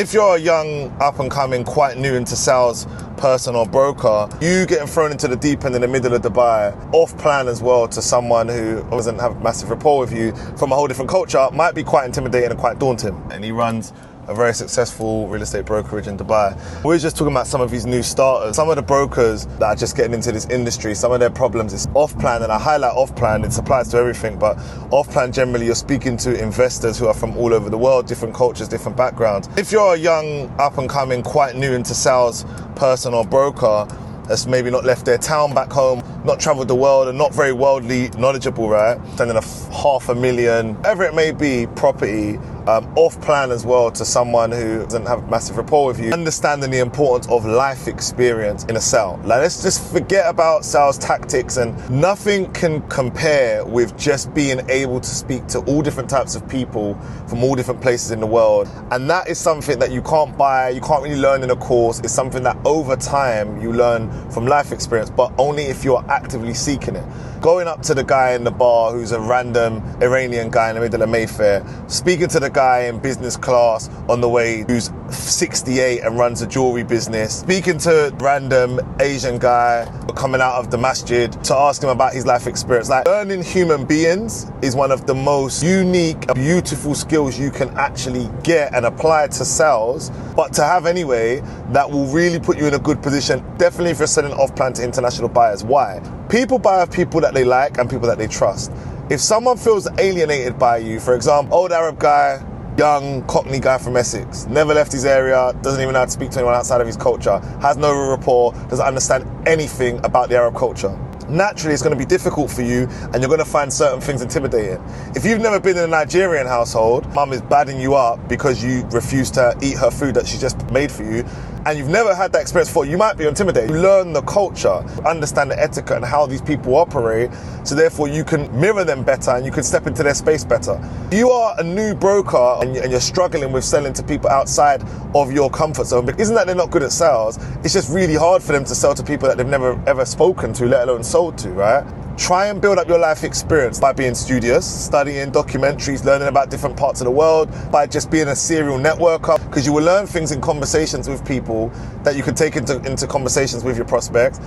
If you're a young, up-and-coming, quite new into sales person or broker, you getting thrown into the deep end in the middle of Dubai, off-plan as well, to someone who doesn't have massive rapport with you from a whole different culture, might be quite intimidating and quite daunting. And he runs a very successful real estate brokerage in Dubai. We're just talking about some of these new starters. Some of the brokers that are just getting into this industry, some of their problems is off-plan, and I highlight off-plan, it applies to everything, but off-plan generally, you're speaking to investors who are from all over the world, different cultures, different backgrounds. If you're a young, up-and-coming, quite new into sales person or broker, that's maybe not left their town back home, not traveled the world, and not very worldly knowledgeable, right? Spending $500,000, whatever it may be, property, off plan as well, to someone who doesn't have massive rapport with you. Understanding the importance of life experience in a sale. Like, let's just forget about sales tactics, and nothing can compare with just being able to speak to all different types of people from all different places in the world. And that is something that you can't buy, you can't really learn in a course. It's something that over time you learn from life experience, but only if you're actively seeking it. Going up to the guy in the bar who's a random Iranian guy in the middle of Mayfair, speaking to the guy in business class on the way who's 68 and runs a jewelry business, speaking to random Asian guy coming out of the masjid to ask him about his life experience. Like, learning human beings is one of the most unique, beautiful skills you can actually get and apply to sales, but to have anyway, that will really put you in a good position, definitely if you're selling off-plan to international buyers. Why? People buy off people that they like and people that they trust. If someone feels alienated by you, for example, old Arab guy, young Cockney guy from Essex, never left his area, doesn't even know how to speak to anyone outside of his culture, has no rapport, doesn't understand anything about the Arab culture, naturally it's going to be difficult for you, and you're going to find certain things intimidating. If you've never been in a Nigerian household, mum is badding you up because you refuse to eat her food that she just made for you, and you've never had that experience before, you might be intimidated. You learn the culture, understand the etiquette and how these people operate, so therefore you can mirror them better and you can step into their space better. If you are a new broker and you're struggling with selling to people outside of your comfort zone, but isn't that they're not good at sales, it's just really hard for them to sell to people that they've never ever spoken to, let alone sold to, right? Try and build up your life experience by being studious, studying documentaries, learning about different parts of the world, by just being a serial networker, because you will learn things in conversations with people that you can take into conversations with your prospects.